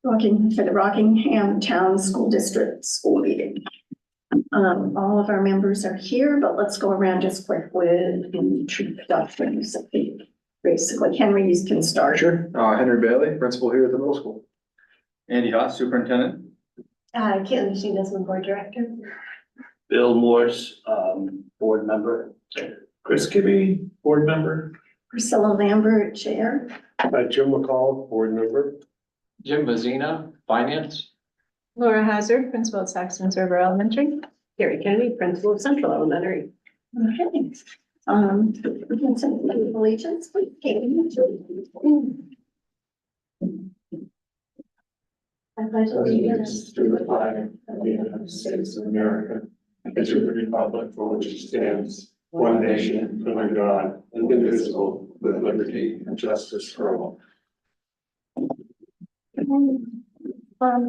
For the Rockingham Town School District School Meeting. All of our members are here, but let's go around just quick with introductions. Basically, Henry, you can start. Sure. Henry Bailey, principal here at the middle school. Andy Haas, superintendent. Caitlin Sheen, Desmond Board Director. Bill Morse, board member. Chris Kibbe, board member. Priscilla Lambert, Chair. Jim McCall, board member. Jim Vazina, finance. Laura Hazard, Principal at Saxon River Elementary. Carrie Kennedy, Principal of Central Elementary. Okay. We can send the allegiance, please. I pledge allegiance to the flag of the United States of America, and to the republic for which it stands, one nation, under God, indivisible, with liberty and justice for all.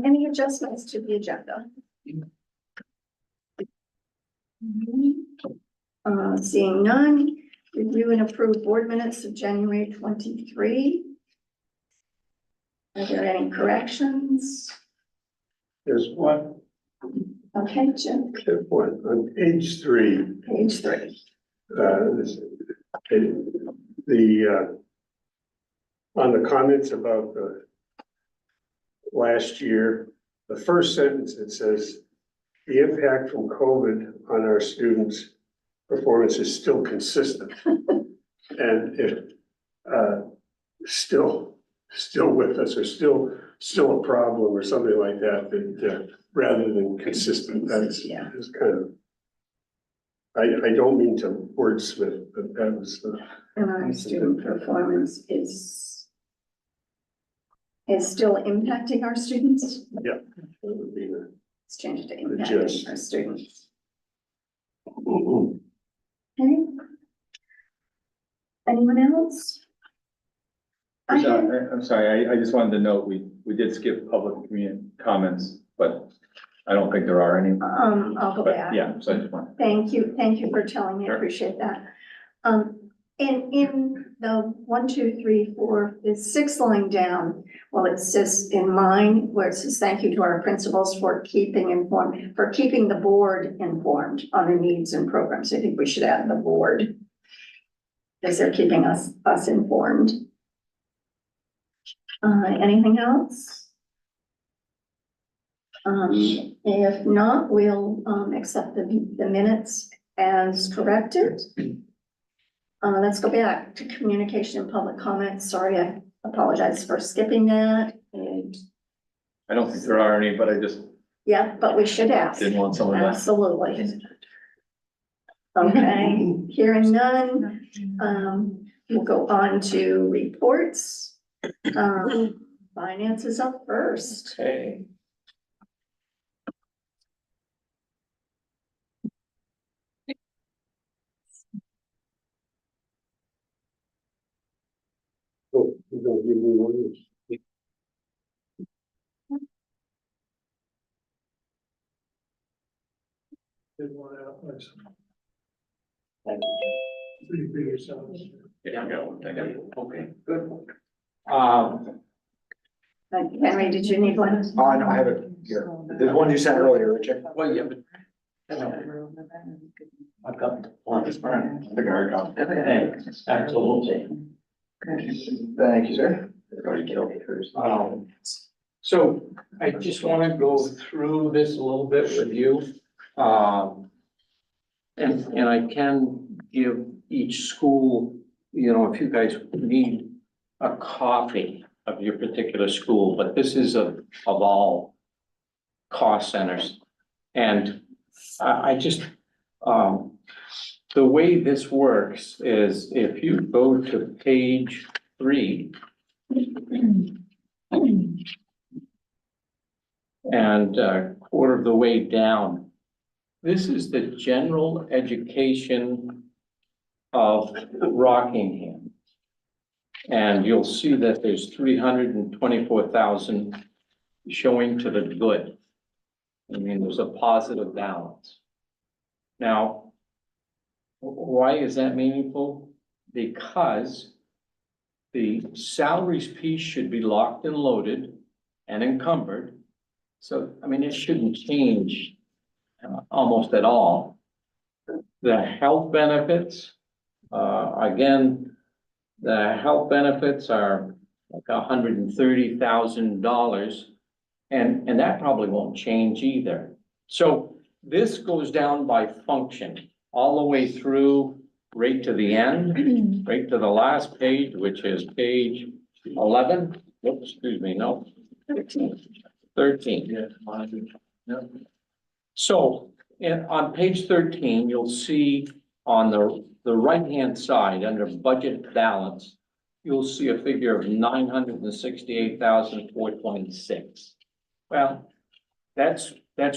Any adjustments to the agenda? Seeing none, review and approve board minutes of January 23. Are there any corrections? There's one, Okay, Jim, on page 3, page 3. On the comments about the last year, the first sentence, it says, the impact from COVID on our students' performance is still consistent. And if, still with us, or still a problem or something like that, that rather than consistent, that's Yeah. is kind of, I don't mean to wordsmith, but that was And our student performance is still impacting our students. that would be the. It's changed to gist. impacting our students. Okay. Anyone else? I have- I'm sorry, I just wanted to note, we did skip public comments, but I don't think there are any. I'll go But back. yeah, so I just want. Thank you for telling me, I Sure. appreciate that. In the 1, 2, 3, 4, the 6th line down, well, it says in mine, where it says, thank you to our principals for keeping the board informed on the needs and programs. I think we should add the board, because they're keeping us informed. Anything else? If not, we'll accept the minutes as corrected. Let's go back to communication and public comments. Sorry, I apologize for skipping that. And I don't think there are any, but I just yeah, but we should ask. didn't want some of that. Absolutely. Okay, hearing none, we'll go on to reports. Finance is up first. Okay. Oh, you don't give me one. Did one out, nice. Pretty big yourselves. Yeah, I got one. I got it. Okay, good. Henry, did you need one? Oh, no, I have it here. There's one you sent earlier, Richard. Well, yeah, but. I've got one this morning. I think I already got it. Thanks, absolutely. Thank you, sir. So I just want to go through this a little bit with you. And I can give each school, you know, if you guys need a copy of your particular school, but this is of all cost centers. And I just, the way this works is if you go to page 3 and quarter of the way down, this is the general education of Rockingham. And you'll see that there's 324,000 showing to the good. I mean, there's a positive balance. Now, why is that meaningful? Because the salaries piece should be locked and loaded and encumbered. So, I mean, it shouldn't change almost at all. The health benefits, again, the health benefits are like $130,000. And that probably won't change either. So this goes down by function, all the way through, right to the end, right to the last page, which is page 11. Whoops, excuse me, no. 13. Yeah. So on page 13, you'll see on the right-hand side, under budget balance, you'll see a figure of $968,426. Well, that's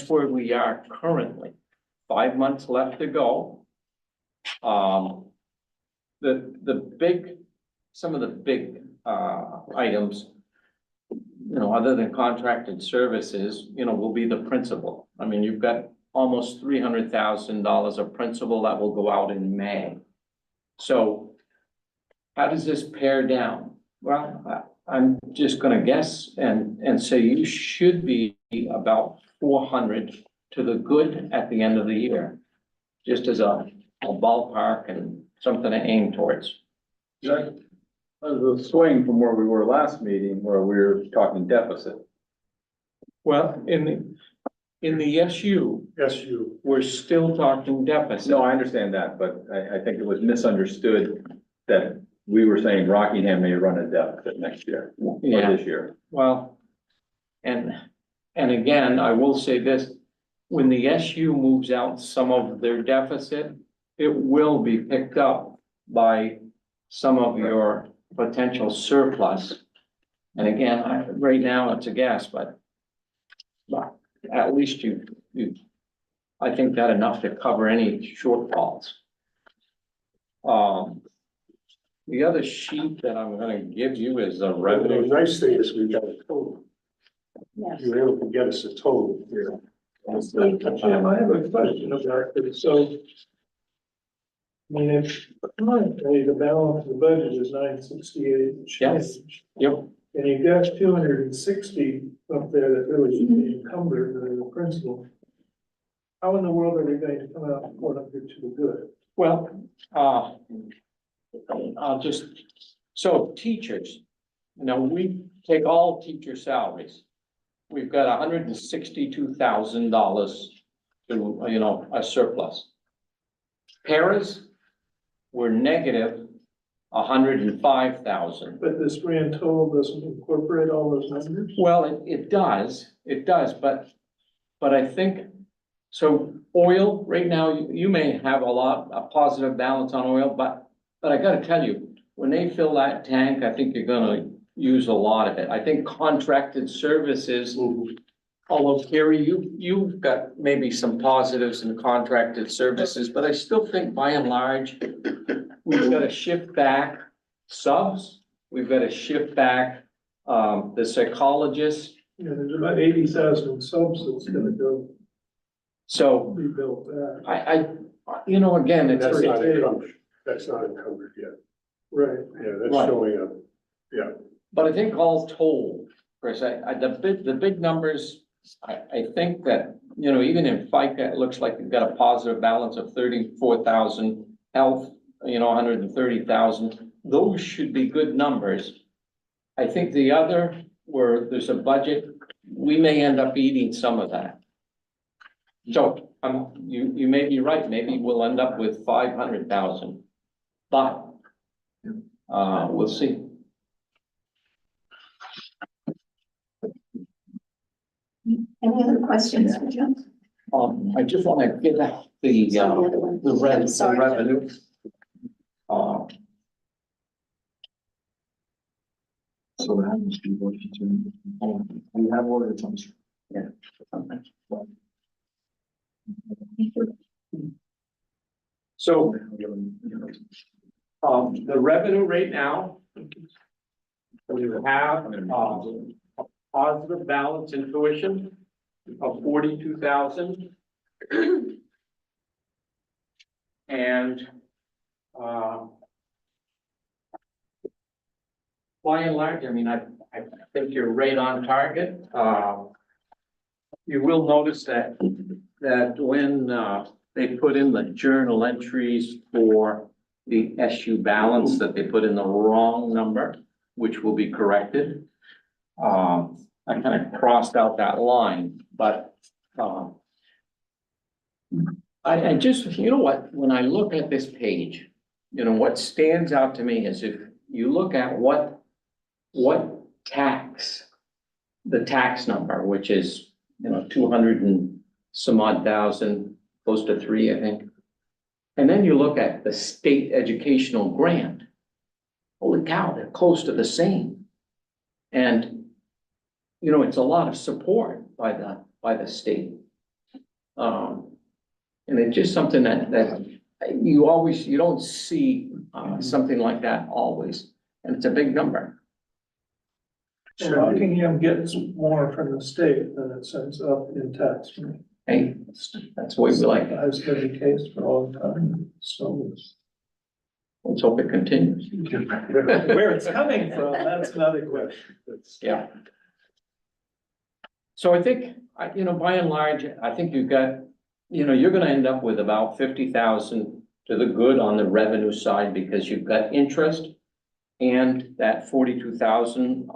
where we are currently. 5 months left to go. Some of the big items, other than contracted services, will be the principal. I mean, you've got almost $300,000 of principal that will go out in May. So how does this pare down? Well, I'm just gonna guess and say you should be about 400 to the good at the end of the year. Just as a ballpark and something to aim towards. The swing from where we were last meeting, where we were talking deficit. Well, in the SU, SU, we're still talking deficit. No, I understand that, but I think it was misunderstood that we were saying Rockingham may run a deficit next year, or Yeah. this year. Well, and again, I will say this, when the SU moves out some of their deficit, it will be picked up by some of your potential surplus. And again, right now it's a guess, but at least I think that enough to cover any shortfalls. The other sheet that I'm gonna give you is the the revenue. nice thing is we've got a total. Yes. You were able to get us a total here. Jim, I have a question about this, so. I mean, if currently the balance of the budget is 968. Yes. Yep. And you've got 260 up there that really should be encumbered in the principal. How in the world are they going to come out 400 to the good? Well, I'll just, so teachers, we take all teacher salaries. We've got $162,000 to, a surplus. Paras, we're negative 105,000. But this grand total doesn't incorporate all those numbers? Well, it does, but I think, so oil, right now, you may have a positive balance on oil, but I gotta tell you, when they fill that tank, I think you're gonna use a lot of it. I think contracted services, although Carrie, you've got maybe some positives in contracted services, but I still think by and large, we've got to shift back subs, we've got to shift back the psychologists. Yeah, there's about 80,000 subs that's gonna go So rebuild that. again, it's That's not pretty- encumbered, that's not encumbered yet. Right. Yeah, that's Right. showing up. Yeah, but I think all told, Chris, the big numbers, I think that, even in FICA, it looks like we've got a positive balance of 34,000, health, 130,000. Those should be good numbers. I think the other, where there's a budget, we may end up eating some of that. So, you may be right, maybe we'll end up with 500,000, but, we'll see. Any other questions for Jim? I just want to get back the other one. the Sorry. revenue. So that must be what you do. We have order times. So, the revenue right now, we have, a positive balance in tuition of 42,000. And, by and large, I I think you're right on target. You will notice that when, they put in the journal entries for the SU balance, that they put in the wrong number, which will be corrected. I kind of crossed out that line, but, I just, you know what, when I look at this page, you know, what stands out to me is if you look at what tax, the tax number, which is, you know, 200 and some odd thousand, close to 3, I think. And then you look at the state educational grant. Holy cow, they're close to the same. And, you know, it's a lot of support by the state. And it's just something that you don't see, something like that always, and it's a big number. Rockingham gets more from the state than it sends up in tax. Hey, that's what we like. Has been the case for a long time, so. Let's hope it continues. Where it's coming from, that's another question. Yeah. So I think, you know, by and large, I think you've got, you know, you're gonna end up with about 50,000 to the good on the revenue side because you've got interest and that 42,000,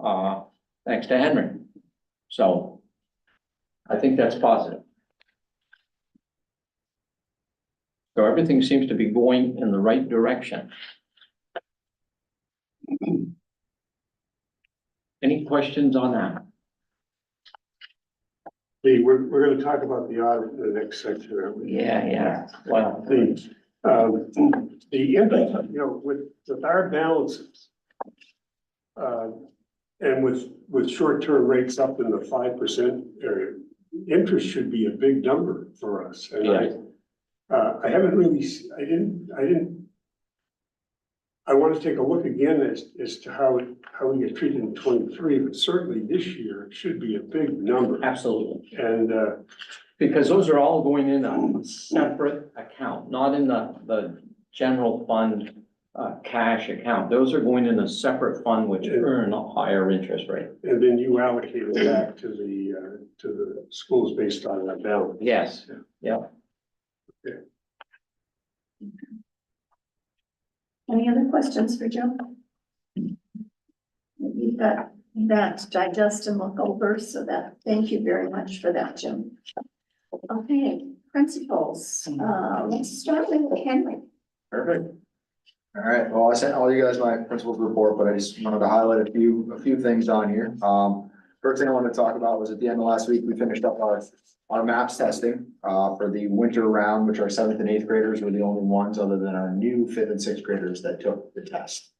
thanks to Henry. So I think that's positive. So everything seems to be going in the right direction. Any questions on that? Lee, we're gonna talk about the audit in the next section, aren't we? Yeah. Well, The impact, you know, with our balances. And with short-term rates up in the 5% area, interest should be a big number for us. And Yeah. I haven't really, I want to take a look again as to how we get treated in 23, but certainly this year it should be a big number. absolutely. And, Because those are all going in a separate account, not in the general fund cash account. Those are going in a separate fund which earn a higher interest rate. and then you allocate it back to the schools based on that balance. Yes, yeah. Any other questions for Joe? You've got that to digest and look over, so that, thank you very much for that, Jim. Okay, principals, let's start with Henry. Perfect. All right, well, I sent all you guys my principal's report, but I just wanted to highlight a few things on here. First thing I wanted to talk about was at the end of last week, we finished up our MAPS testing for the winter round, which our 7th and 8th graders were the only ones other than our new 5th and 6th graders that took the test.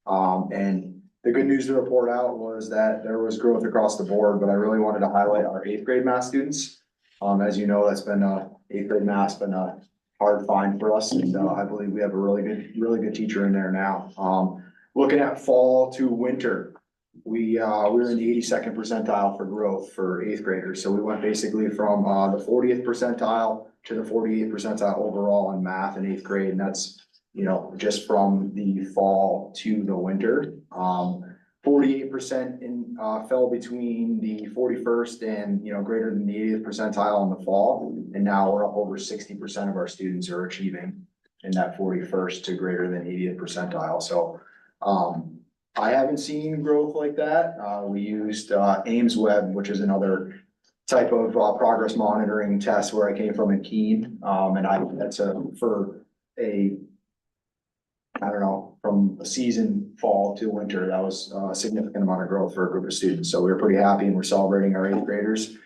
And the good news to report out was that there was growth across the board, but I really wanted to highlight our 8th grade math students. As you know, that's been 8th grade math's been a hard find for us, and I believe we have a really good teacher in there now. Looking at fall to winter, we were in the 82nd percentile for growth for 8th graders. So we went basically from the 40th percentile to the 48th percentile overall in math in 8th grade, and that's, you know, just from the fall to the winter. 48% in fell between the 41st and, you know, greater than the 80th percentile in the fall, and now we're up over 60% of our students are achieving in that 41st to greater than 80th percentile. So I haven't seen growth like that. We used Ames Web, which is another type of progress monitoring test where I came from in Keene, and that's I don't know, from a season fall to winter, that was a significant amount of growth for a group of students. So we were pretty happy, and we're celebrating our 8th graders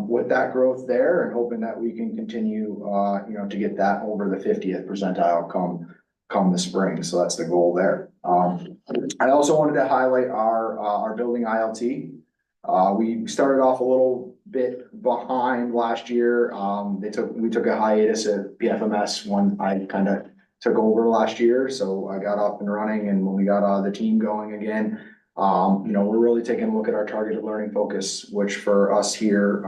with that growth there, and hoping that we can continue, you know, to get that over the 50th percentile come the spring. So that's the goal there. I also wanted to highlight our building ILT. We started off a little bit behind last year. We took a hiatus at PFMS when I kind of took over last year, so I got up and running, and when we got the team going again, you know, we're really taking a look at our targeted learning focus, which for us here,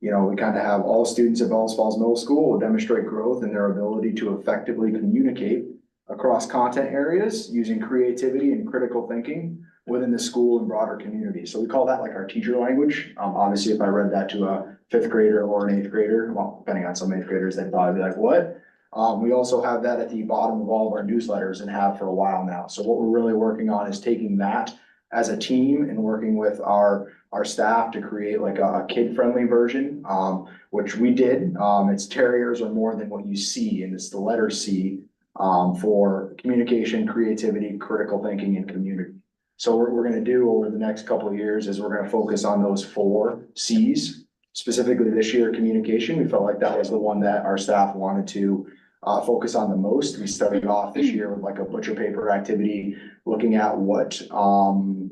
you know, we kind of have all students at Bellows Falls Middle School will demonstrate growth in their ability to effectively communicate across content areas using creativity and critical thinking within the school and broader community. So we call that like our teacher language. Obviously, if I read that to a fifth grader or an eighth grader, well, depending on some eighth graders, they'd probably be like, what? We also have that at the bottom of all of our newsletters and have for a while now. So what we're really working on is taking that as a team and working with our staff to create like a kid-friendly version, which we did. It's terriers are more than what you see, and it's the letter C for communication, creativity, critical thinking, and community. So what we're gonna do over the next couple of years is we're gonna focus on those 4 Cs. Specifically this year, communication. We felt like that was the one that our staff wanted to focus on the most. We started off this year with like a butcher paper activity, looking at what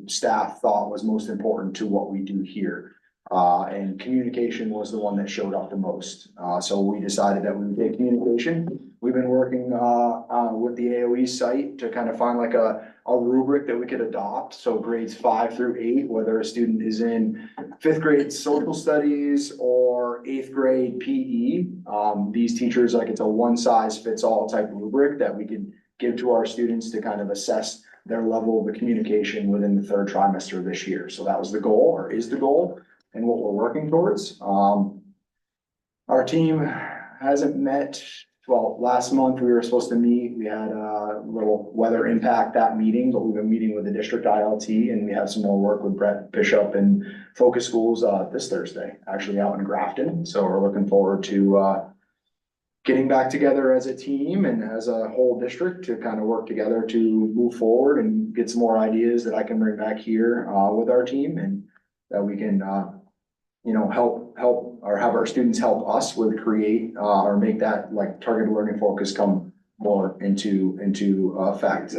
staff thought was most important to what we do here. And communication was the one that showed up the most. So we decided that we would take communication. We've been working with the AOE site to kind of find like a rubric that we could adopt. So grades 5 through 8, whether a student is in 5th grade social studies or 8th grade PE. These teachers, like it's a one size fits all type rubric that we could give to our students to kind of assess their level of the communication within the 3rd trimester of this year. So that was the goal, or is the goal, and what we're working towards. Our team hasn't met. Well, last month we were supposed to meet. We had a little weather impact that meeting, but we've been meeting with the district ILT, and we have some more work with Brett Bishop and Focus Schools this Thursday, actually out in Grafton. So we're looking forward to getting back together as a team and as a whole district to kind of work together to move forward and get some more ideas that I can bring back here with our team, and that we can help or have our students help us with create or make that like targeted learning focus come more into effect.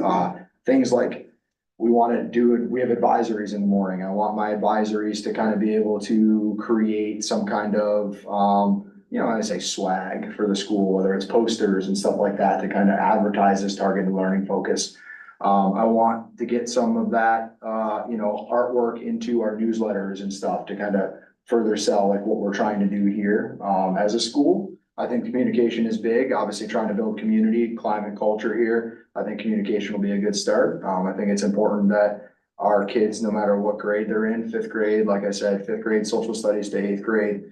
Things like we have advisories in the morning. I want my advisories to kind of be able to create some kind of I say swag for the school, whether it's posters and stuff like that to kind of advertise this targeted learning focus. I want to get some of that artwork into our newsletters and stuff to kind of further sell like what we're trying to do here as a school. I think communication is big, obviously trying to build community, climate, culture here. I think communication will be a good start. I think it's important that our kids, no matter what grade they're in, 5th grade, like I said, 5th grade social studies to 8th grade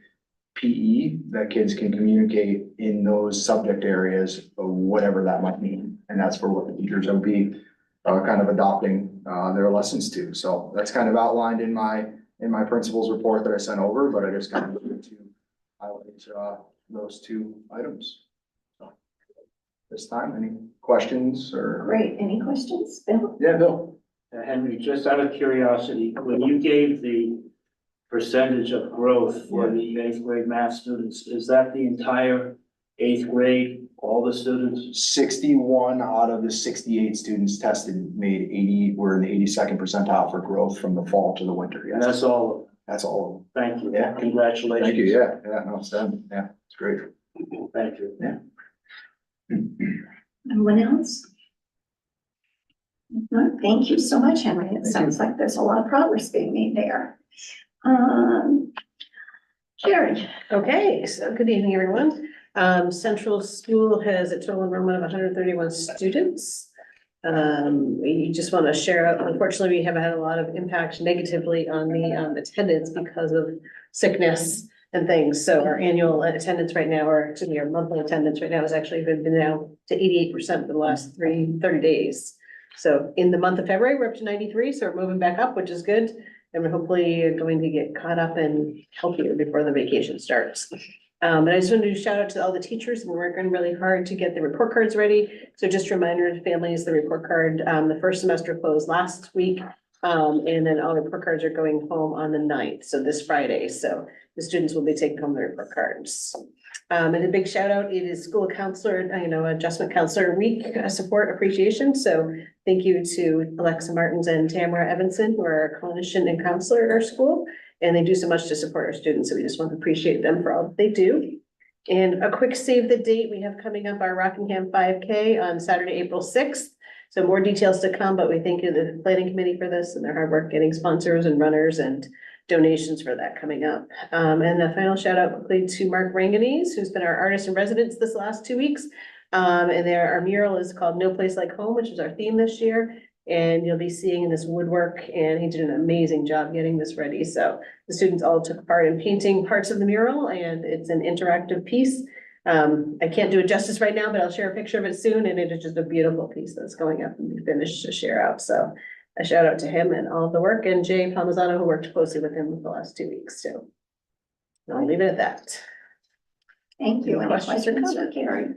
PE, that kids can communicate in those subject areas, whatever that might mean. And that's for what the teachers will be kind of adopting their lessons to. So that's kind of outlined in my principal's report that I sent over, but I just kind of wanted to highlight those 2 items. So, this time, any questions or? Great. Any questions, Bill? Yeah, Bill. Henry, just out of curiosity, when you gave the percentage of growth for the 8th grade math students, is that the entire 8th grade, all the students? 61 out of the 68 students tested were in the 82nd percentile for growth from the fall to the winter. And Yes, that's all? that's all. Thank you. Yeah. Congratulations. Thank you. Yeah, no, it's done. Yeah, it's great. Thank you. Anyone else? No, thank you so much, Henry. It sounds like there's a lot of progress being made there. Carrie. Okay, so good evening, everyone. Central School has a total enrollment of 131 students. We just want to share, unfortunately, we have had a lot of impact negatively on the attendance because of sickness and things. So our annual attendance right now, or excuse me, our monthly attendance right now has actually been now to 88% for the last 30 days. So in the month of February, we're up to 93, so we're moving back up, which is good. And we're hopefully going to get caught up and healthier before the vacation starts. And I just wanted to shout out to all the teachers. We're working really hard to get the report cards ready. So just a reminder to families, the report card, the first semester closed last week. And then all report cards are going home on the 9th, so this Friday. So the students will be taking home their report cards. And a big shout out, it is school counselor, adjustment counselor week support appreciation. So thank you to Alexa Martins and Tamara Evanson, who are our clinician and counselor at our school. And they do so much to support our students. So we just want to appreciate them for all that they do. And a quick save the date, we have coming up our Rockingham 5K on Saturday, April 6th. So more details to come, but we thank you to the planning committee for this and their hard work getting sponsors and runners and donations for that coming up. And the final shout out quickly to Mark Ranganese, who's been our artist in residence this last 2 weeks. And our mural is called No Place Like Home, which is our theme this year. And you'll be seeing this woodwork, and he did an amazing job getting this ready. So the students all took part in painting parts of the mural, and it's an interactive piece. I can't do it justice right now, but I'll share a picture of it soon, and it is just a beautiful piece that's going up and be finished to share out. So a shout out to him and all of the work, and Jay Palmisano, who worked closely with him the last 2 weeks too. I'll leave it at that. Thank you. Any Questions or questions for comments? Carrie?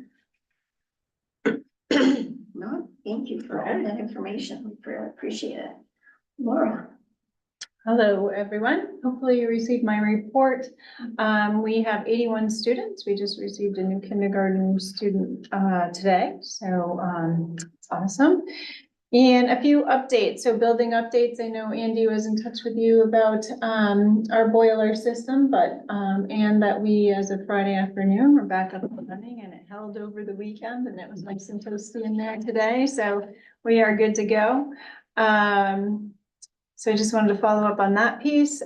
No, thank you for all that information. We really appreciate it. Laura? Hello, everyone. Hopefully you received my report. We have 81 students. We just received a new kindergarten student today, so it's awesome. And a few updates. So building updates. I know Andy was in touch with you about our boiler system, but and that we, as of Friday afternoon, we're back up and running, and it held over the weekend, and it was nice and toasty in there today. So we are good to go. So I just wanted to follow up on that piece.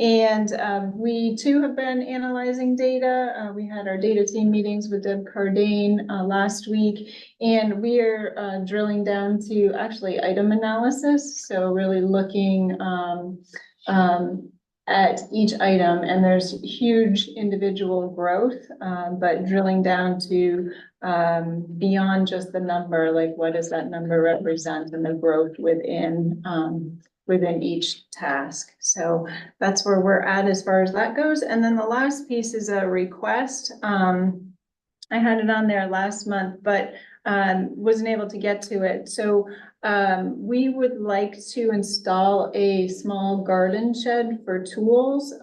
We too have been analyzing data. We had our data team meetings with Deb Cardane last week, and we are drilling down to actually item analysis. So really looking at each item, and there's huge individual growth, but drilling down to beyond just the number, like what does that number represent, and the growth within within each task. So that's where we're at as far as that goes. And then the last piece is a request. I had it on there last month, but wasn't able to get to it. So we would like to install a small garden shed for tools,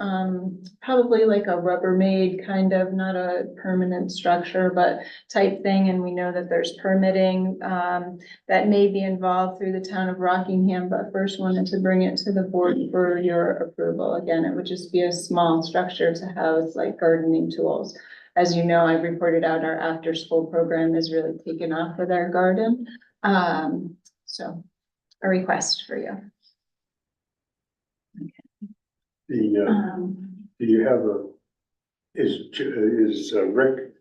probably like a Rubbermaid kind of, not a permanent structure, but type thing. And we know that there's permitting that may be involved through the town of Rockingham, but first wanted to bring it to the board for your approval. Again, it would just be a small structure to house like gardening tools. As you know, I've reported out our after-school program is really taken off with our garden. So a request for you. Do you have is Rick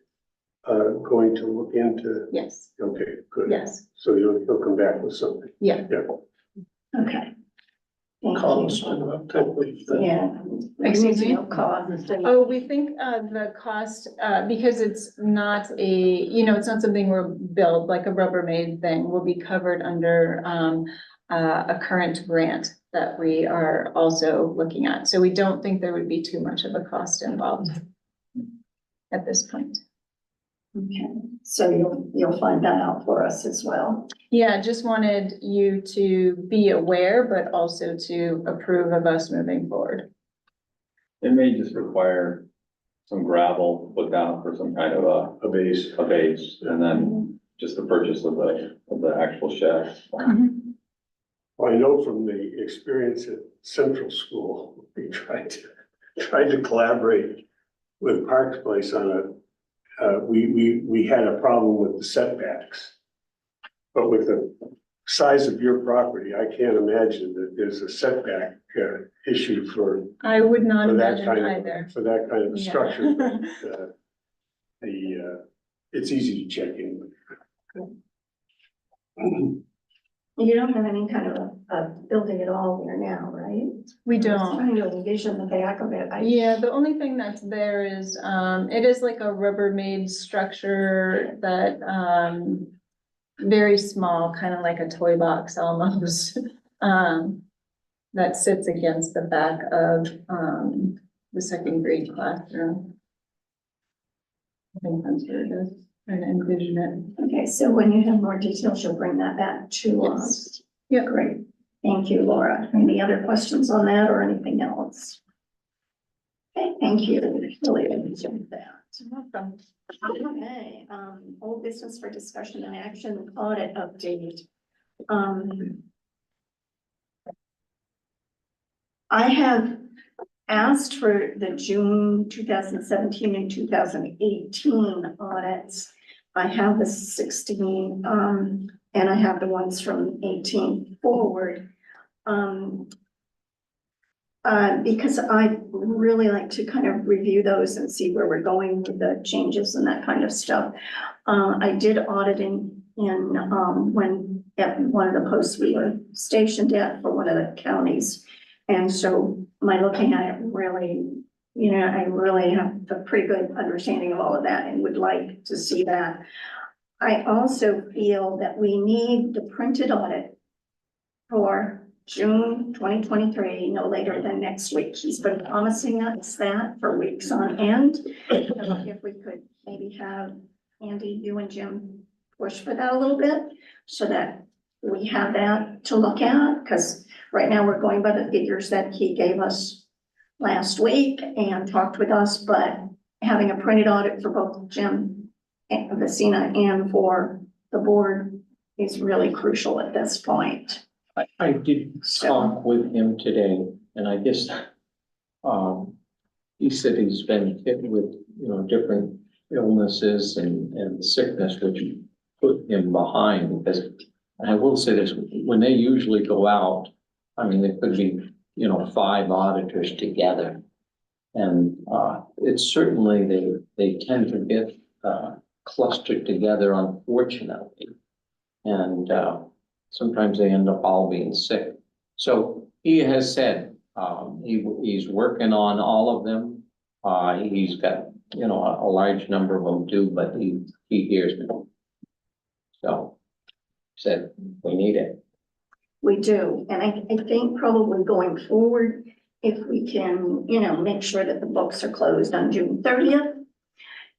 going to look into? Yes, Okay, good. yes, So he'll come back with something. yeah. Yeah. Okay. Thank Costs you. went up type of thing. Yeah. Excuse me? No cost. Oh, we think the cost, because it's not it's not something we're built like a Rubbermaid thing, will be covered under a current grant that we are also looking at. So we don't think there would be too much of a cost involved at this point. Okay, so you'll find that out for us as well. Yeah, just wanted you to be aware, but also to approve of us moving forward. It may just require some gravel put down for some kind of A base. a base, and then just the purchase of the actual shed. Well, I know from the experience at Central School, we tried to collaborate with Parks Place on we had a problem with the setbacks. But with the size of your property, I can't imagine that there's a setback issue for I would not that imagine kind either. of, for that kind of Yeah. structure. But, it's easy to check in. You don't have any kind of a building at all there now, right? We I was don't. trying to envision the back of it. Yeah, the only thing that's there is, it is like a Rubbermaid structure that, very small, kind of like a toy box almost. That sits against the back of, the second grade classroom. I think that's where it is, trying to envision it. Okay, so when you have more details, you'll bring that back to us. Yeah. Great. Thank you, Laura. Any other questions on that or anything else? Okay, thank you. Really appreciate that. Welcome. Okay, old business for discussion and action, audit update. I have asked for the June 2017 and 2018 audits. I have the 16, and I have the ones from 18 forward. Because I really like to kind of review those and see where we're going with the changes and that kind of stuff. I did auditing in when at one of the posts we were stationed at for one of the counties. And so my looking at it really, you know, I really have a pretty good understanding of all of that and would like to see that. I also feel that we need the printed audit for June 2023, no later than next week. He's been promising us that for weeks on end. If we could maybe have Andy, you and Jim push for that a little bit so that we have that to look at, because right now we're going by the figures that he gave us last week and talked with us, but having a printed audit for both Jim and Vecina and for the board is really crucial at this point. I did talk with him today, and I guess, he said he's been hit with, you know, different illnesses and sickness, which put him behind, because, and I will say this, when they usually go out, I mean, there could be, you know, 5 auditors together. And, it's certainly, they tend to get, clustered together, unfortunately. And, sometimes they end up all being sick. So he has said, he's working on all of them. He's got, you know, a large number of them too, but he hears me. So said, we need it. We do, and I think probably going forward, if we can, you know, make sure that the books are closed on June 30th.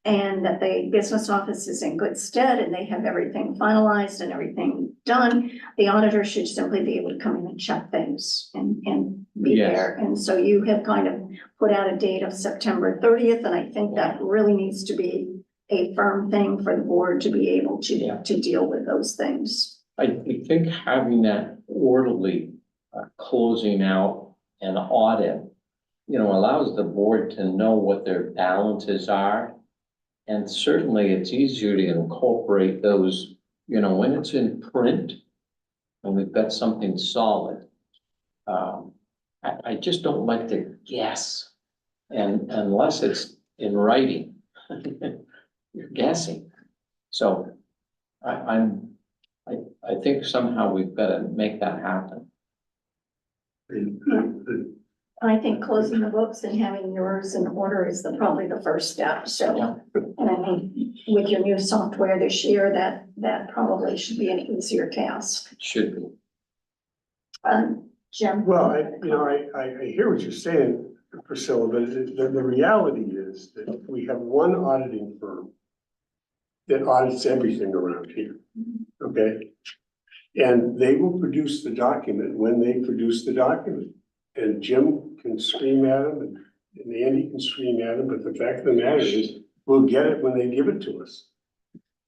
And that the business office is in good stead and they have everything finalized and everything done. The auditor should simply be able to come in and check things and be Yes. there. And so you have kind of put out a date of September 30th, and I think that really needs to be a firm thing for the board to be able to deal with those things. I think having that orderly closing out an audit, you know, allows the board to know what their balances are. And certainly it's easier to incorporate those, you know, when it's in print and we've got something solid. I just don't like to guess, and unless it's in writing, you're guessing. So I think somehow we've got to make that happen. I think closing the books and having yours in order is probably the first step, so. And I mean, with your new software this year, that probably should be an easier task. It should be. Jim? Well, I hear what you're saying, Priscilla, but the reality is that we have one auditing firm that audits everything around here, okay? And they will produce the document when they produce the document. And Jim can scream at him and Andy can scream at him, but the fact of the matter is, we'll get it when they give it to us.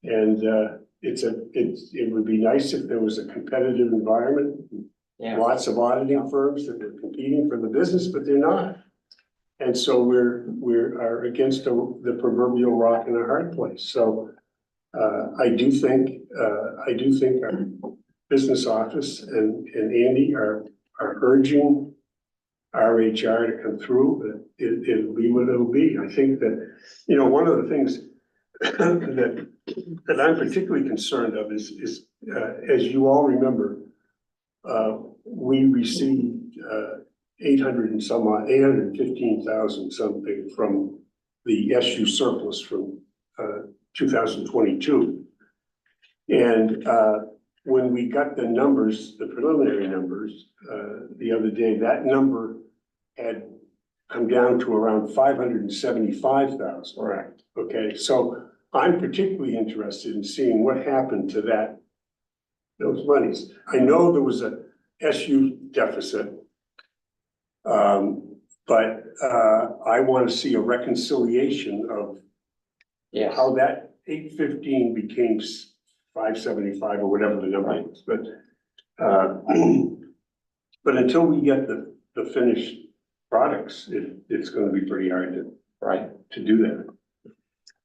And it would be nice if there was a competitive environment. Yeah. Lots of auditing firms that are competing for the business, but they're not. And so we're against the proverbial rock in a hard place. So I do think our business office and Andy are urging our HR to come through, but it'll be what it'll be. I think that, you know, one of the things that I'm particularly concerned of is as you all remember, we received 815,000 something from the SU surplus from 2022. And when we got the numbers, the preliminary numbers, the other day, that number had come down to around 575,000. Correct. Okay, so I'm particularly interested in seeing what happened to those monies. I know there was a SU deficit. But I want to see a reconciliation of Yes. how that 815 became 575 or whatever the number was, but until we get the finished products, it's going to be pretty hard to do that.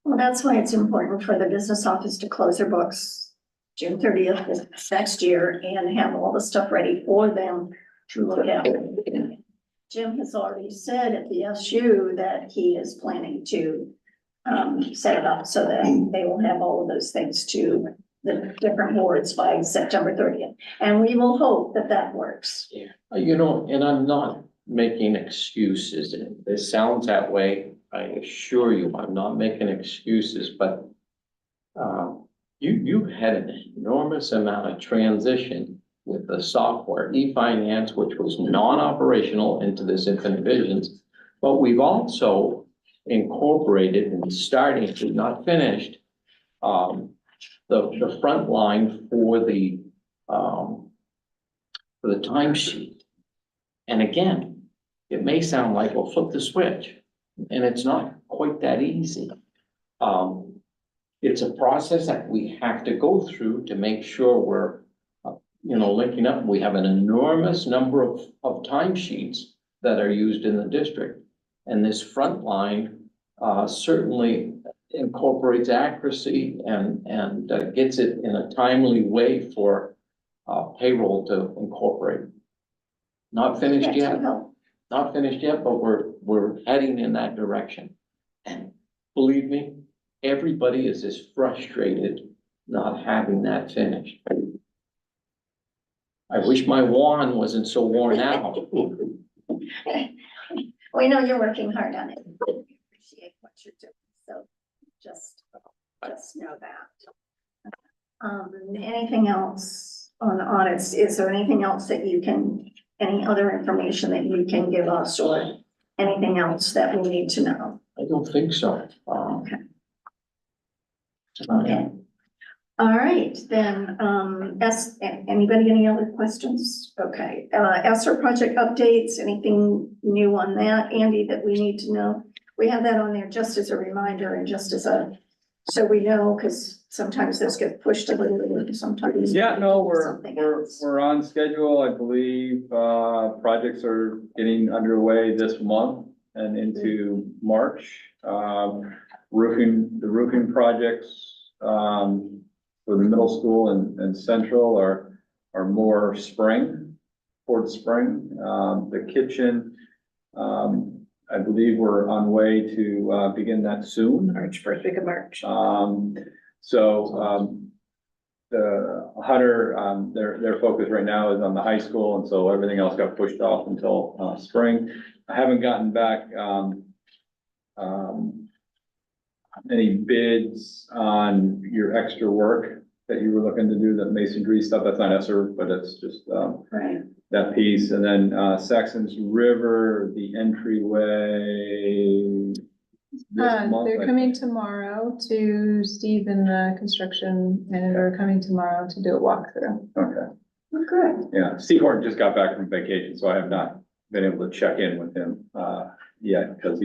Well, that's why it's important for the business office to close their books June 30th next year and have all the stuff ready for them to look at. Jim has already said at the SU that he is planning to set it up so that they will have all of those things to the different boards by September 30th. And we will hope that that works. You know, and I'm not making excuses, and it sounds that way, I assure you, I'm not making excuses, but you had an enormous amount of transition with the software, e-finance, which was non-operational into this Infinite Visions. But we've also incorporated and starting to, not finished, the front line for the timesheet. And again, it may sound like, well, flip the switch, and it's not quite that easy. It's a process that we have to go through to make sure we're, linking up. We have an enormous number of timesheets that are used in the district. And this front line certainly incorporates accuracy and gets it in a timely way for payroll to incorporate. Not finished yet, but we're heading in that direction. And believe me, everybody is as frustrated not having that finished. I wish my wand wasn't so worn out. We know you're working hard on it. We appreciate what you're doing, so just know that. Anything else on audits? Is there anything else that any other information that you can give us, or anything else that we need to know? I don't think so. Okay. Okay. All right, then, anybody, any other questions? Okay, ESSER project updates, anything new on that, Andy, that we need to know? We have that on there just as a reminder and just as so we know, because sometimes those get pushed a little bit, sometimes. Yeah, no, something else. we're on schedule. I believe, projects are getting underway this month and into March. The roofing projects, for the middle school and central are more towards spring. The kitchen, I believe we're on way to, begin that soon. March, first week of March. The Hunter, their focus right now is on the high school, and so everything else got pushed off until, spring. I haven't gotten back, any bids on your extra work that you were looking to do, that masonry stuff. That's not ESSER, but it's just, Right. that piece. And then, Saxon's River, the entryway. This month, They're coming tomorrow to Steve and the construction manager are coming tomorrow to do a walkthrough. Okay, Oh, good. yeah, Steve Horton just got back from vacation, so I have not been able to check in with him, yet, because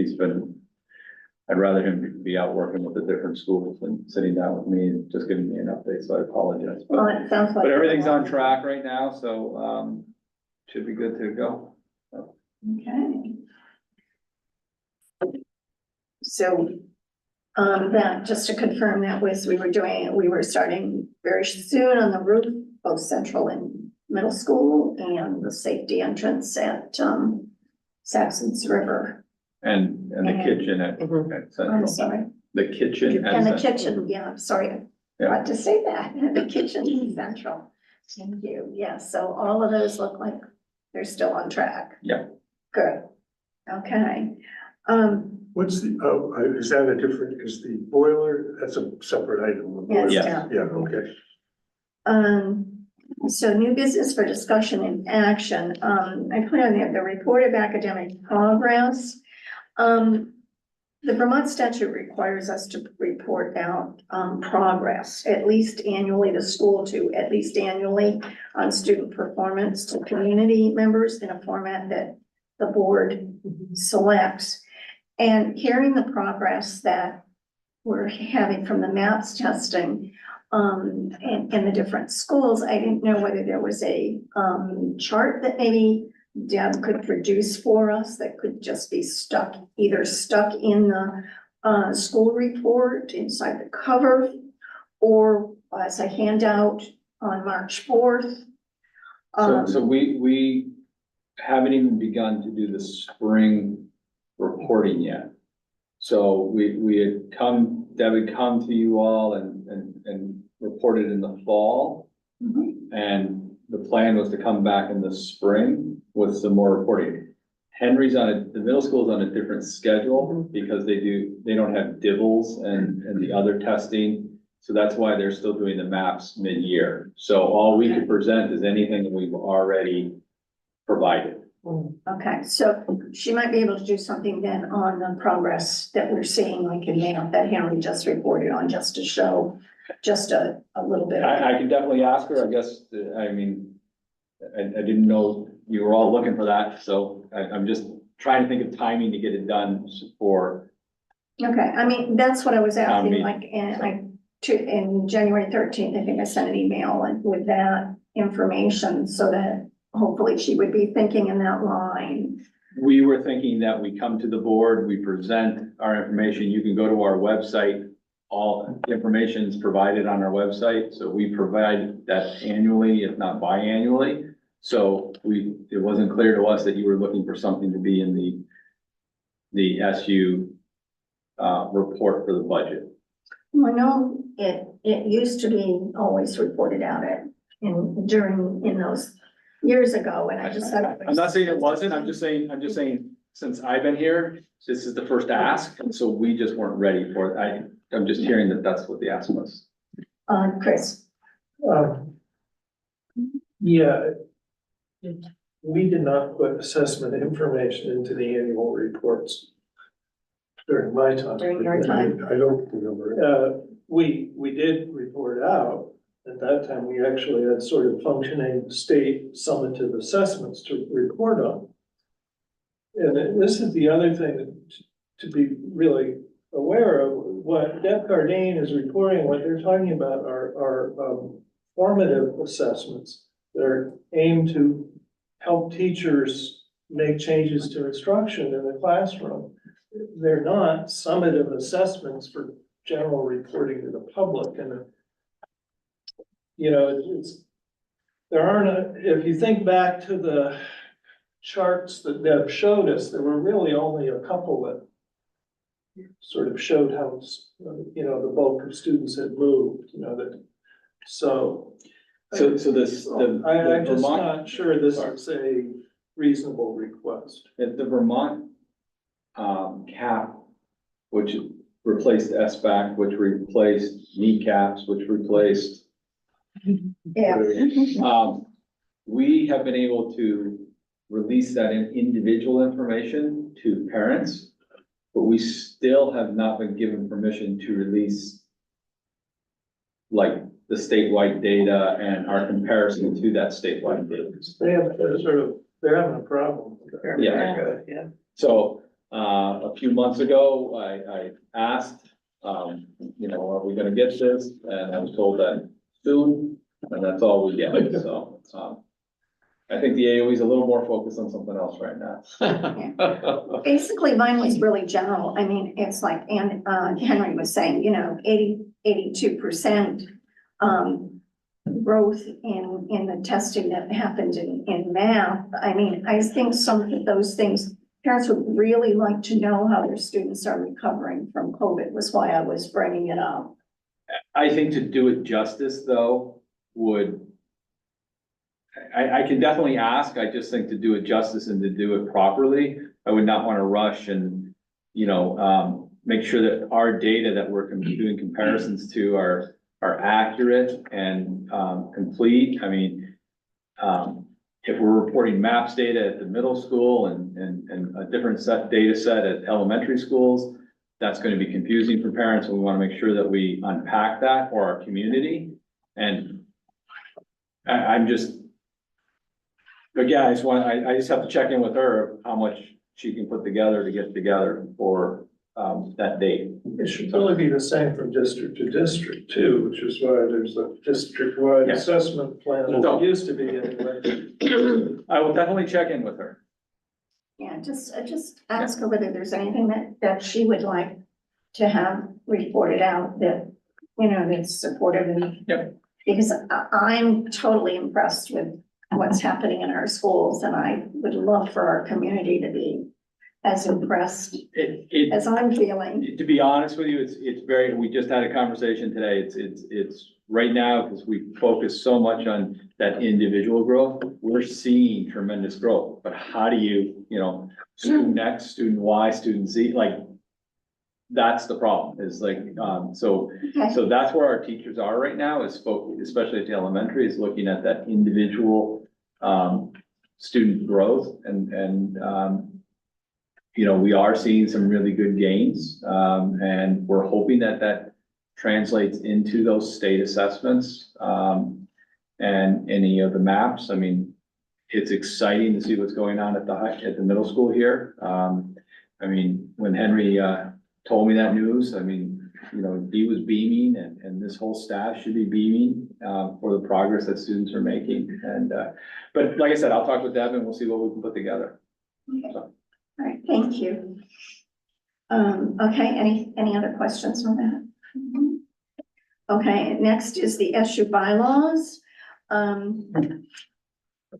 I'd rather him be out working with the different schools than sitting down with me and just giving me an update, so I apologize. Well, it sounds like. But everything's on track right now, so, should be good to go. Okay. So, that, just to confirm, that was, we were starting very soon on the roof, both central and middle school, and the safety entrance at, Saxon's River. And the kitchen at I'm Central. sorry. The kitchen And the Central. kitchen, yeah, I'm sorry, I forgot to say that, the kitchen is central. Thank you, yes, so all of those look like they're still on track. Yeah. Good, okay. What's the, is that a different, is the boiler, that's a separate item? the boiler? Yes, Yeah. Yeah, okay. So new business for discussion and action, I put on there the report of academic progress. The Vermont statute requires us to report out, progress, at least annually, the school to at least annually on student performance to community members in a format that the board selects. And hearing the progress that we're having from the MAPS testing, in the different schools, I didn't know whether there was a, chart that maybe Deb could produce for us that could just be either stuck in the, school report inside the cover, or as a handout on March 4th. So we haven't even begun to do the spring reporting yet. So we had Deb had come to you all and reported in the fall. And the plan was to come back in the spring with some more reporting. Henry's the middle school's on a different schedule because they don't have DIBELS and the other testing. So that's why they're still doing the maps mid-year. So all we could present is anything that we've already provided. Okay, so she might be able to do something then on the progress that we're seeing, like in that Henry just reported on, just to show just a little bit. I can definitely ask her, I guess, I mean, I didn't know you were all looking for that, so I'm just trying to think of timing to get it done for. Okay, I mean, that's what I was asking, meeting. like, in January 13th, I think I sent an email with that information so that hopefully she would be thinking in that line. We were thinking that we come to the board, we present our information, you can go to our website. All the information is provided on our website, so we provide that annually, if not biannually. So it wasn't clear to us that you were looking for something to be in the SU report for the budget. Well, no, it used to be always reported out in those years ago, and I just said. I'm not saying it wasn't, I'm just saying, since I've been here, this is the first ask, and so we just weren't ready for it. I'm just hearing that that's what the ask was. Chris, Yeah. We did not put assessment information into the annual reports during my time. during your time, I don't remember. We did report out. At that time, we actually had sort of functioning state summative assessments to report on. And this is the other thing to be really aware of. What Deb Cardane is reporting, what they're talking about are formative assessments that are aimed to help teachers make changes to instruction in the classroom. They're not summative assessments for general reporting to the public. And there aren't, if you think back to the charts that Deb showed us, there were really only a couple that sort of showed how, the bulk of students had moved, so So I'm just Vermont, not sure this is a reasonable request. the Vermont cap, which replaced SBAC, which replaced kneecaps, which replaced, yeah. we have been able to release that in individual information to parents, but we still have not been given permission to release like the statewide data and our comparison to that statewide data. They're having a problem. Yeah. So, a few months ago, I asked, are we gonna get this? And I was told that soon, and that's all we get, so, I think the AOE is a little more focused on something else right now. Basically, mine was really general. I mean, it's like, and Henry was saying, 82% growth in the testing that happened in math. I mean, I think some of those things, parents would really like to know how their students are recovering from COVID, was why I was bringing it up. I think to do it justice, though, I can definitely ask. I just think to do it justice and to do it properly, I would not want to rush and, make sure that our data that we're doing comparisons to are accurate and complete. I mean, if we're reporting MAPS data at the middle school and a different data set at elementary schools, that's going to be confusing for parents, and we want to make sure that we unpack that for our community. And I'm just, again, I just have to check in with her how much she can put together to get together for that date. It should really be the same from district to district too, which is why there's a district-wide Yeah. assessment plan. So- It used to be anyway. I will definitely check in with her. Yeah, just ask her whether there's anything that she would like to have reported out that, that's supportive and. Yep. Because I'm totally impressed with what's happening in our schools, and I would love for our community to be as impressed It, as I'm feeling. to be honest with you, it's very, we just had a conversation today. It's right now, because we focus so much on that individual growth, we're seeing tremendous growth. But how do you, student X, student Y, student Z, like, that's the problem, is like, so Okay, that's where our teachers are right now, is focused, especially at the elementary, is looking at that individual, student growth and, we are seeing some really good gains, and we're hoping that that translates into those state assessments, and any of the maps. I mean, it's exciting to see what's going on at the middle school here. I mean, when Henry, told me that news, I mean, he was beaming, and this whole staff should be beaming, for the progress that students are making. And, but like I said, I'll talk with Deb and we'll see what we can put together. okay, all right, thank you. Okay, any other questions on that? Okay, next is the SU bylaws.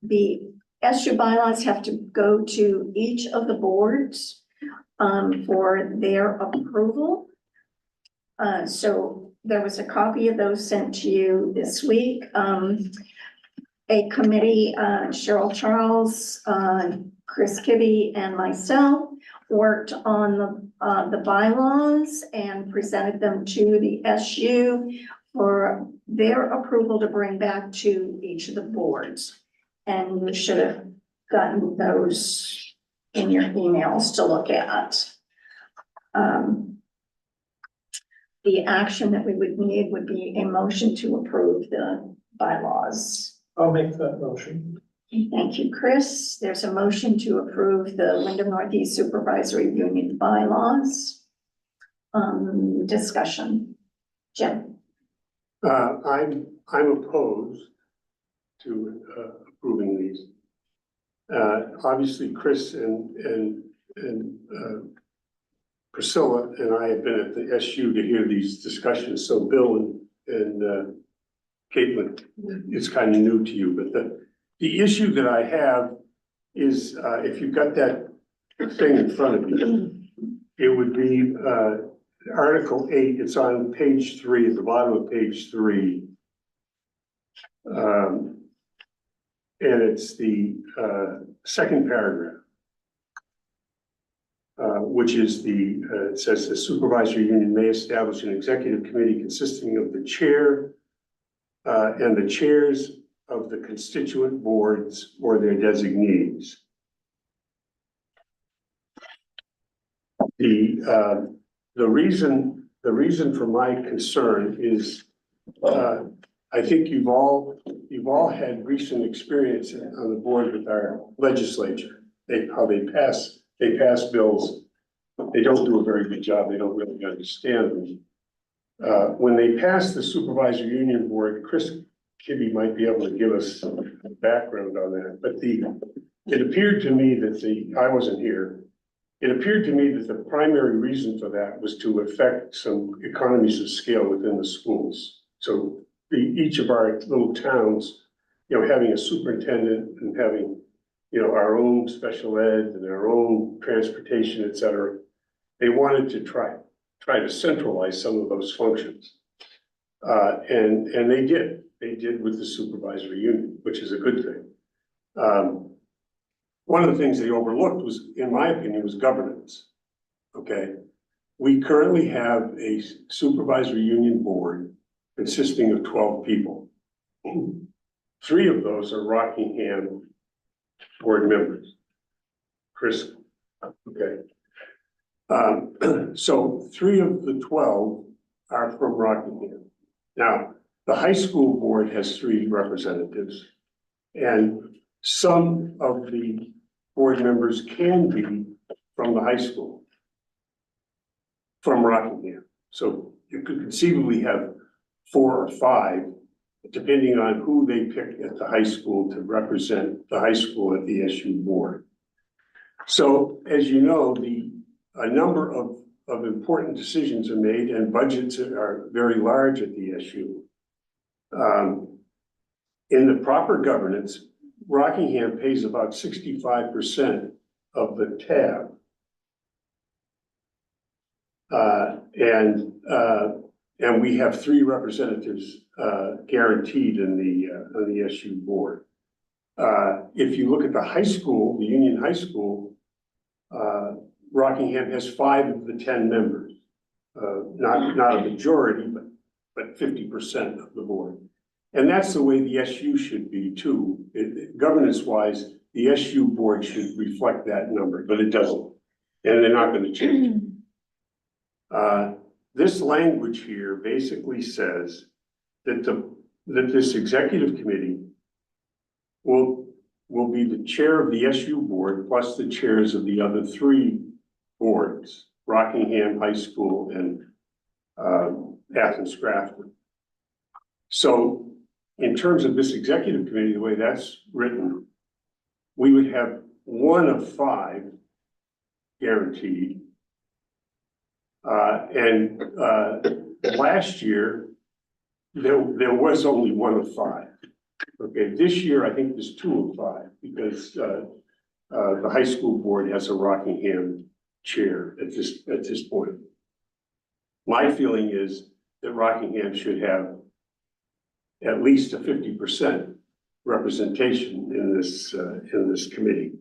The SU bylaws have to go to each of the boards for their approval. So there was a copy of those sent to you this week. A committee, Cheryl Charles, Chris Kibbe, and myself worked on the bylaws and presented them to the SU for their approval to bring back to each of the boards. And you should have gotten those in your emails to look at. The action that we would need would be a motion to approve the bylaws. I'll make that motion. Thank you, Chris. There's a motion to approve the Wyndham Northeast Supervisory Union bylaws. Discussion. Jim? I'm opposed to approving these. Obviously, Chris and Priscilla and I have been at the SU to hear these discussions, so Bill and Caitlin, it's kind of new to you, but the issue that I have is, if you've got that thing in front of you, it would be Article 8, it's on page 3, at the bottom of page 3. And it's the second paragraph. Which is it says the supervisory union may establish an executive committee consisting of the chair and the chairs of the constituent boards or their designees. The reason for my concern is I think you've all had recent experience on the board with our legislature. How they pass bills. They don't do a very good job. They don't really understand them. When they pass the supervisory union board, Chris Kibbe might be able to give us some background on that. But it appeared to me that I wasn't here. It appeared to me that the primary reason for that was to affect some economies of scale within the schools. So each of our little towns, having a superintendent and having our own special ed and our own transportation, et cetera, they wanted to try to centralize some of those functions. And they did with the supervisory union, which is a good thing. One of the things they overlooked was, in my opinion, was governance. Okay. We currently have a supervisory union board consisting of 12 people. 3 of those are Rockingham board members. Chris, okay. So 3 of the 12 are from Rockingham. Now, the high school board has 3 representatives, and some of the board members can be from the high school, from Rockingham. So you could conceivably have 4 or 5, depending on who they pick at the high school to represent the high school at the SU board. So, as you know, a number of important decisions are made, and budgets are very large at the SU. In the proper governance, Rockingham pays about 65% of the tab And we have 3 representatives, guaranteed in on the SU board. If you look at the high school, the Union High School, Rockingham has 5 of the 10 members. Not a majority, but 50% of the board. And that's the way the SU should be too. Governance wise, the SU board should reflect that number, but it doesn't. And they're not gonna change it. This language here basically says that that this executive committee will be the chair of the SU board plus the chairs of the other 3 boards, Rockingham High School and Athens Grafton. So in terms of this executive committee, the way that's written, we would have 1 of 5 guaranteed. Last year, there was only 1 of 5. Okay, this year, I think there's 2 of 5 because the high school board has a Rockingham chair at this point. My feeling is that Rockingham should have at least a 50% representation in this committee.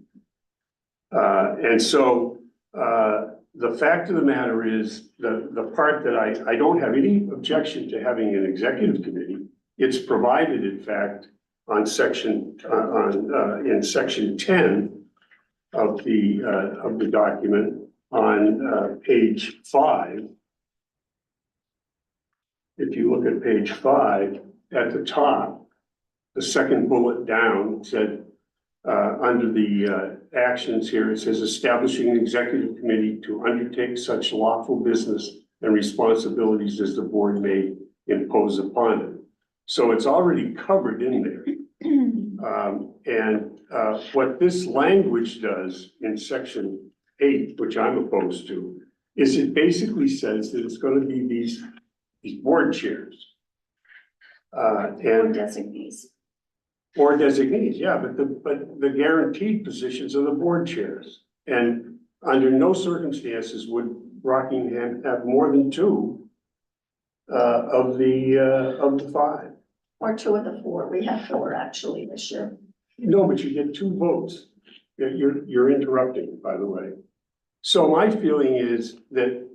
And so the fact of the matter is the part that I don't have any objection to having an executive committee. It's provided, in fact, in section 10 of the document on page 5. If you look at page 5 at the top, the second bullet down said under the actions here, it says establishing an executive committee to undertake such lawful business and responsibilities as the board may impose upon it. So it's already covered in there. What this language does in section 8, which I'm opposed to, is it basically says that it's going to be these board chairs. Or designees. Or designees, yeah, but the guaranteed positions are the board chairs. And under no circumstances would Rockingham have more than 2 of the 5. Or 2 of the 4. We have 4 actually this year. No, but you get 2 votes. You're interrupting, by the way. So my feeling is that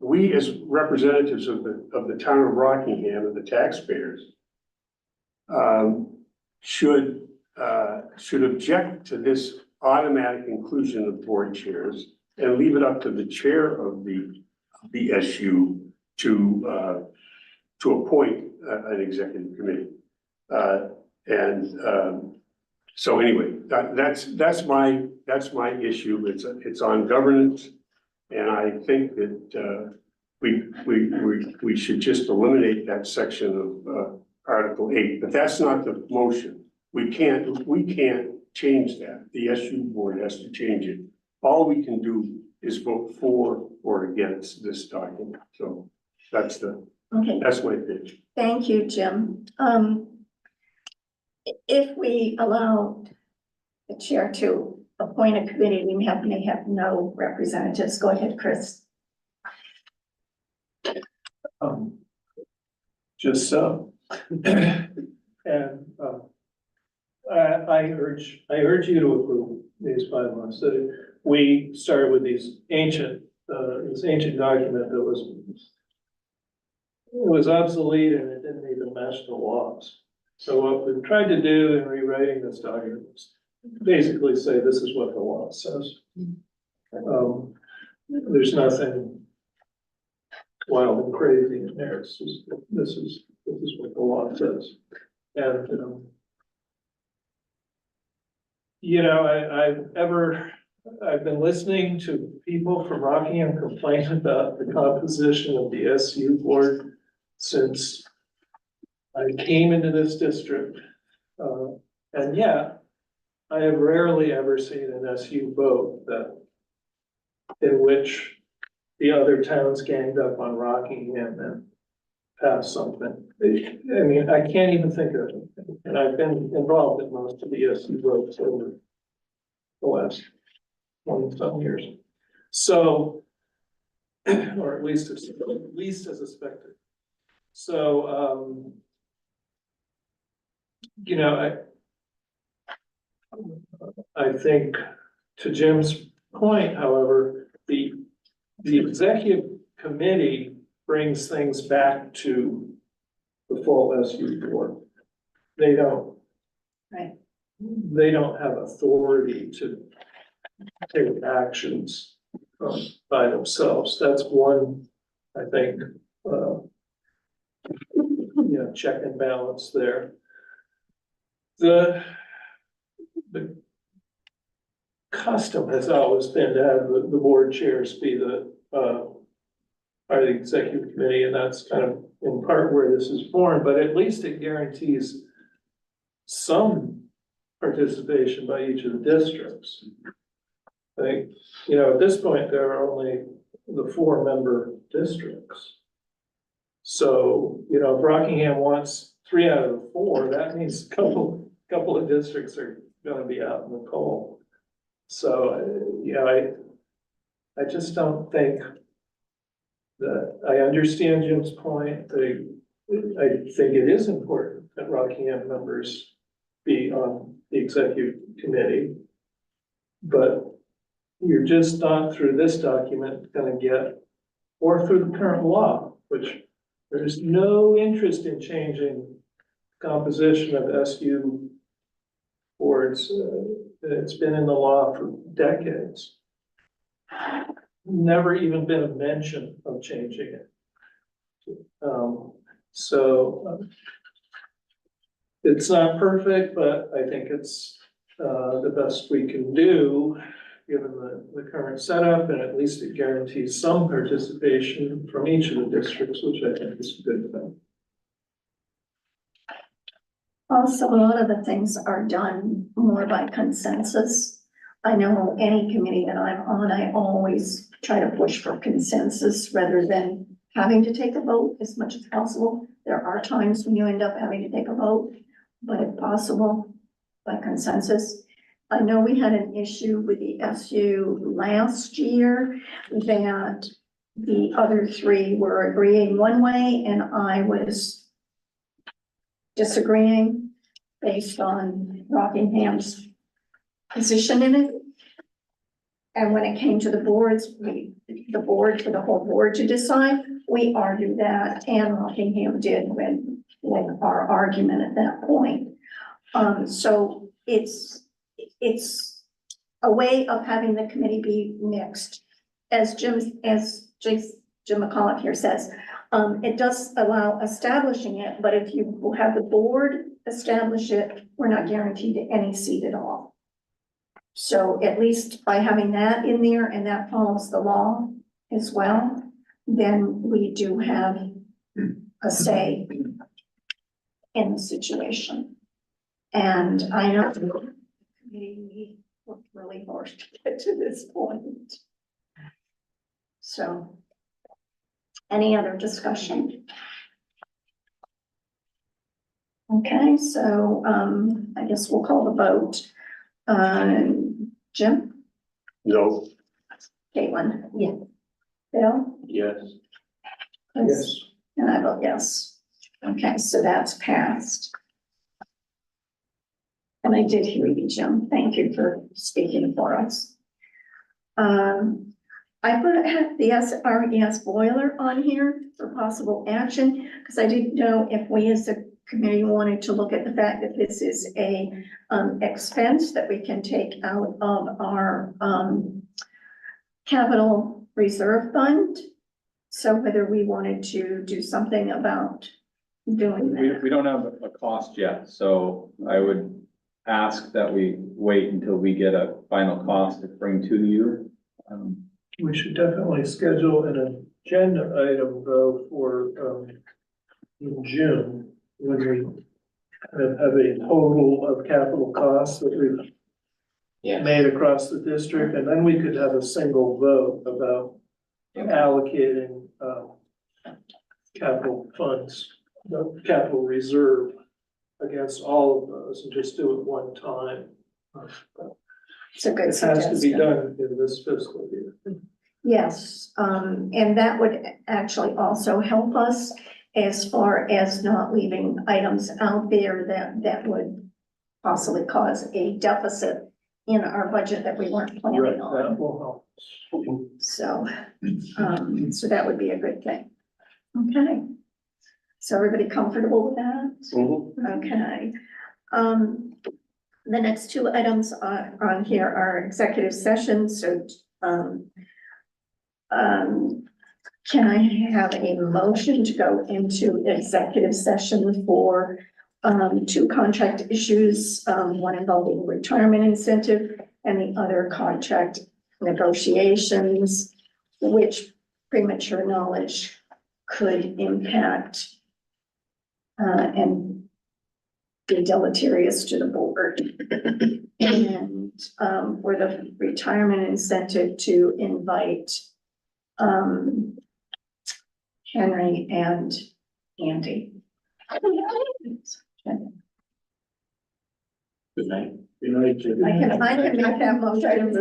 we as representatives of the town of Rockingham and the taxpayers should object to this automatic inclusion of board chairs and leave it up to the chair of the SU to appoint an executive committee. So anyway, that's my issue. It's on governance, and I think that we should just eliminate that section of Article 8. But that's not the motion. We can't change that. The SU board has to change it. All we can do is vote for or against this document. So that's my pitch. Thank you, Jim. If we allow the chair to appoint a committee, we may have no representatives. Go ahead, Chris. Just so. And I urge you to approve these bylaws. We started with this ancient document that was obsolete and it didn't even match the laws. So what we've tried to do in rewriting this document is basically say this is what the law says. There's nothing wild and crazy in there. It's just, this is what the law says. And I've been listening to people from Rockingham complain about the composition of the SU board since I came into this district. And yeah, I have rarely ever seen an SU vote in which the other towns ganged up on Rockingham and passed something. I mean, I can't even think of it. And I've been involved in most of the SU votes over the last 20-some years. So or at least as expected. So, you know, I think to Jim's point, however, the executive committee brings things back to the full SU board. They don't. Right. They don't have authority to take actions by themselves. That's one, I think, you know, check and balance there. The custom has always been to have the board chairs be are the executive committee, and that's kind of in part where this is born, but at least it guarantees some participation by each of the districts. I think, you know, at this point, there are only the 4-member districts. So, you know, if Rockingham wants 3 out of the 4, that means a couple of districts are gonna be out in the cold. So, you know, I just don't think that, I understand Jim's point. I think it is important that Rockingham members be on the executive committee. But you're just not through this document gonna get, or through the current law, which there's no interest in changing composition of SU boards. It's been in the law for decades. Never even been a mention of changing it. It's not perfect, but I think it's the best we can do, given the current setup, and at least it guarantees some participation from each of the districts, which I think is a good thing. Also, a lot of the things are done more by consensus. I know any committee that I'm on, I always try to push for consensus rather than having to take a vote as much as possible. There are times when you end up having to take a vote, but if possible, by consensus. I know we had an issue with the SU last year that the other 3 were agreeing one way and I was disagreeing based on Rockingham's position in it. And when it came to the boards, the board, for the whole board to decide, we argued that, and Rockingham did when our argument at that point. So it's a way of having the committee be mixed. As Jim McCullough here says, it does allow establishing it, but if you have the board establish it, we're not guaranteed any seat at all. So at least by having that in there, and that follows the law as well, then we do have a say in the situation. And I know the committee worked really hard to get to this point. So, any other discussion? Okay, so I guess we'll call the vote. Jim? No. Caitlin? Yeah. Bill? Yes. Yes. And I vote yes. Okay, so that's passed. And I did hear you, Jim. Thank you for speaking for us. I put the SRES Boiler on here for possible action, because I didn't know if we as a committee wanted to look at the fact that this is a expense that we can take out of our capital reserve fund. So whether we wanted to do something about doing that. We don't have a cost yet, so I would ask that we wait until we get a final cost to bring to you. We should definitely schedule an agenda item though for in June, when we have a total of capital costs that we've made across the district, and then we could have a single vote about allocating capital funds, capital reserve against all of those, and just do it one time. It's a good It has to be suggestion. done in this fiscal year. Yes, and that would actually also help us as far as not leaving items out there that would possibly cause a deficit in our budget that we weren't planning That on. will help. So, so that would be a good thing. Okay. So everybody comfortable with that? Okay. The next two items on here are executive sessions, so, can I have a motion to go into executive session for, two contract issues, one involving retirement incentive and the other contract negotiations, which premature knowledge could impact, and be deleterious to the board. And, for the retirement incentive to invite, Henry and Andy. Good night. I can make that motion.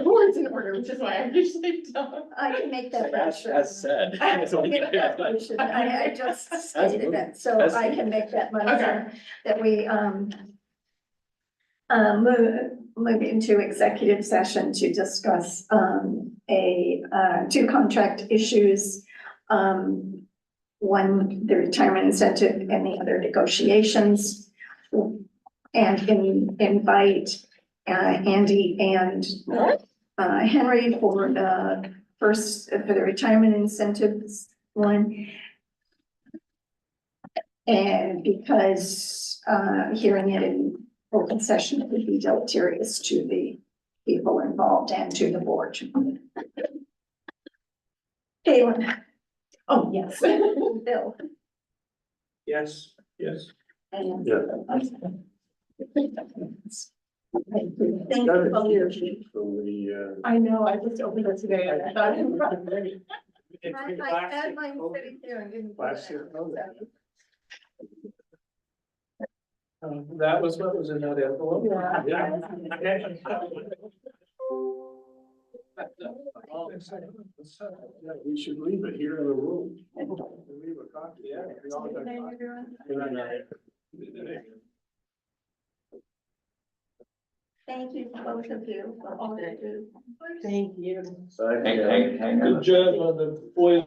Words in order, which is why I usually don't. I can make that motion. As said. I can make that motion. I just stated it, so I can make that motion Okay. that we, move into executive session to discuss, two contract issues. One, the retirement incentive and the other negotiations. And invite, Andy and, Henry for the first, for the retirement incentives one. And because, hearing it in open session would be deleterious to the people involved and to the board. Galen. Oh, yes. Bill. Yes, yes. And. Yeah. Thank you. Thank you for your. From the, I know, I just opened it today and I thought. I had mine sitting here and didn't. last year. That was what was in that envelope. Yeah. Yeah, we should leave it here in the room. Leave a copy. Yeah. we all got copies. Thank you, both of you, for all that you do. Thank you. Hang on. Good job on the boiler.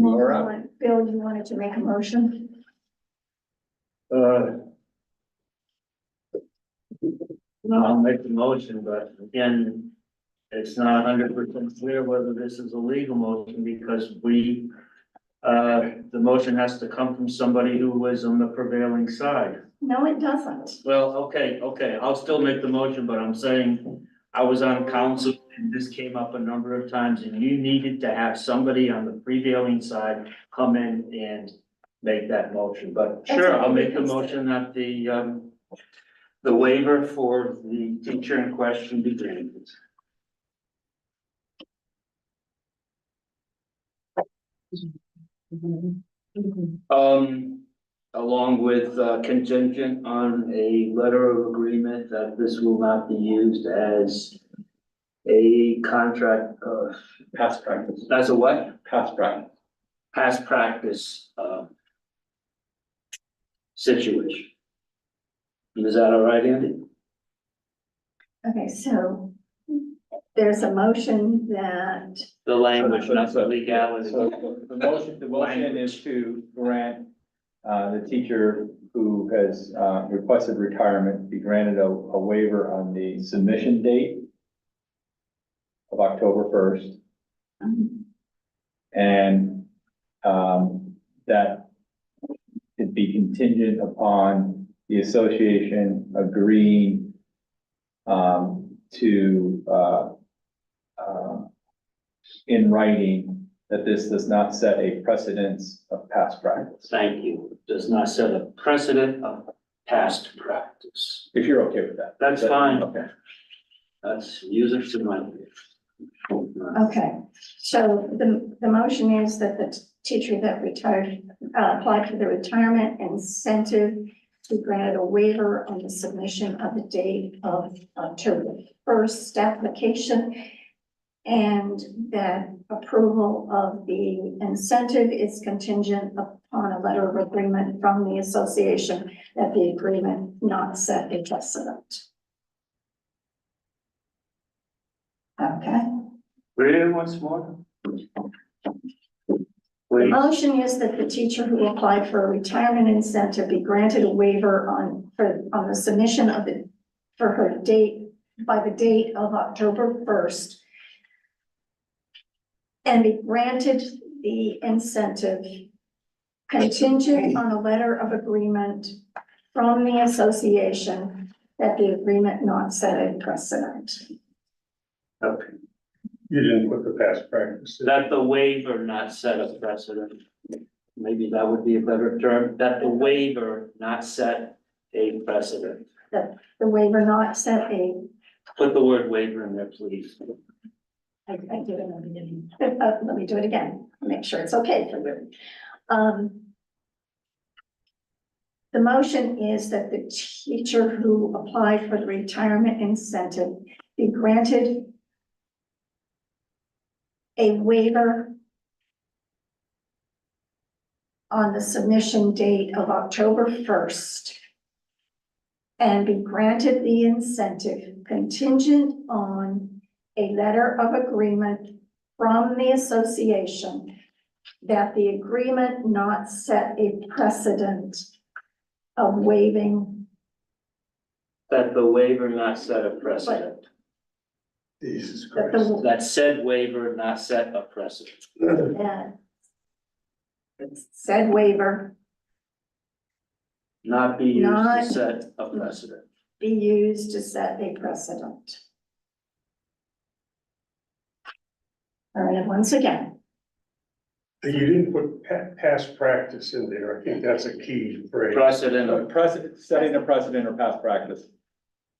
You're up. Bill, you wanted to make a motion? I'll make the motion, but again, it's not 100% clear whether this is a legal motion because the motion has to come from somebody who was on the prevailing side. No, it doesn't. Well, okay, I'll still make the motion, but I'm saying I was on council and this came up a number of times and you needed to have somebody on the prevailing side come in and make that motion, but sure, I'll make the motion that the waiver for the teacher in question be granted. Along with contingent on a letter of agreement that this will not be used as a contract of Past practice. as a what? Past practice. Past practice situation. Is that all right, Andy? Okay, so there's a motion that, The language, not the legality. So the motion is to grant the teacher who has requested retirement be granted a waiver on the submission date of October 1st. And that it be contingent upon the association agreeing to in writing that this does not set a precedence of past practice. Thank you. Does not set a precedent of past practice. If you're okay with that. That's fine. Okay. That's music to my ears. okay, so the motion is that the teacher that retired, applied for the retirement incentive be granted a waiver on the submission of the date of October 1st application. And that approval of the incentive is contingent upon a letter of agreement from the association that the agreement not set a precedent. Okay, Read it once more. the Please. motion is that the teacher who applied for a retirement incentive be granted a waiver on the submission of for her date, by the date of October 1st. And be granted the incentive contingent on a letter of agreement from the association that the agreement not set a precedent. Okay. You didn't put the past practice. That the waiver not set a precedent. Maybe that would be a better term, that the waiver not set a precedent. The waiver not set a, Put the word waiver in there, please. I did it in the beginning. Let me do it again, make sure it's okay for you. The motion is that the teacher who applied for the retirement incentive be granted a waiver on the submission date of October 1st and be granted the incentive contingent on a letter of agreement from the association that the agreement not set a precedent of waiving. That the waiver not set a precedent. Jesus That Christ. the, That said waiver not set a precedent. that said waiver Not be used Not- to set a precedent. be used to set a precedent. All right, and once again, You didn't put past practice in there. I think that's a key phrase. Precedent A of precedent, setting a precedent or past practice,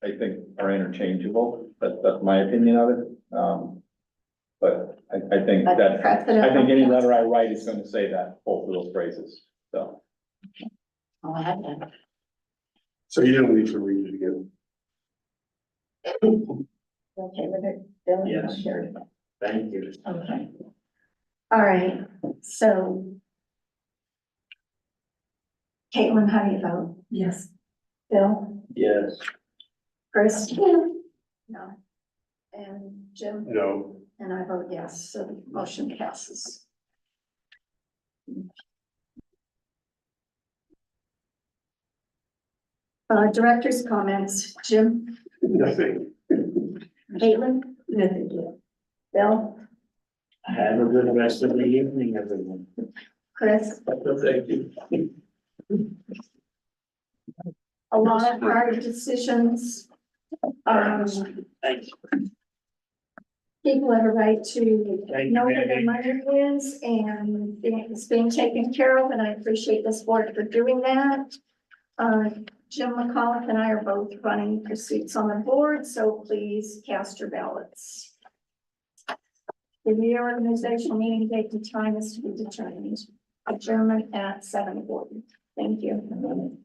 I think are interchangeable. That's my opinion of it. But I think a that, precedent. I think any letter I write is going to say that, both of those phrases, so. I'll add that. So you don't need to read it again. Okay with it? Bill? Yes. Sure. thank you. Okay. All right, so. Caitlin, how do you vote? Yes. Bill? Yes. Chris? No. And Jim? No. And I vote yes, so the motion passes. Director's comments, Jim, Nothing. Caitlin? Nothing. Bill, Have a good rest of the evening, everyone. Chris? Thank you. A lot of hard decisions. Thank you. People have a right to Thank you, know where their Mary. money is and it's being taken care of, and I appreciate this board for doing that. Jim McCullough and I are both running for seats on the board, so please cast your ballots. The reorganizational meeting date and time is to be determined. Adjournment at 7:40. Thank you.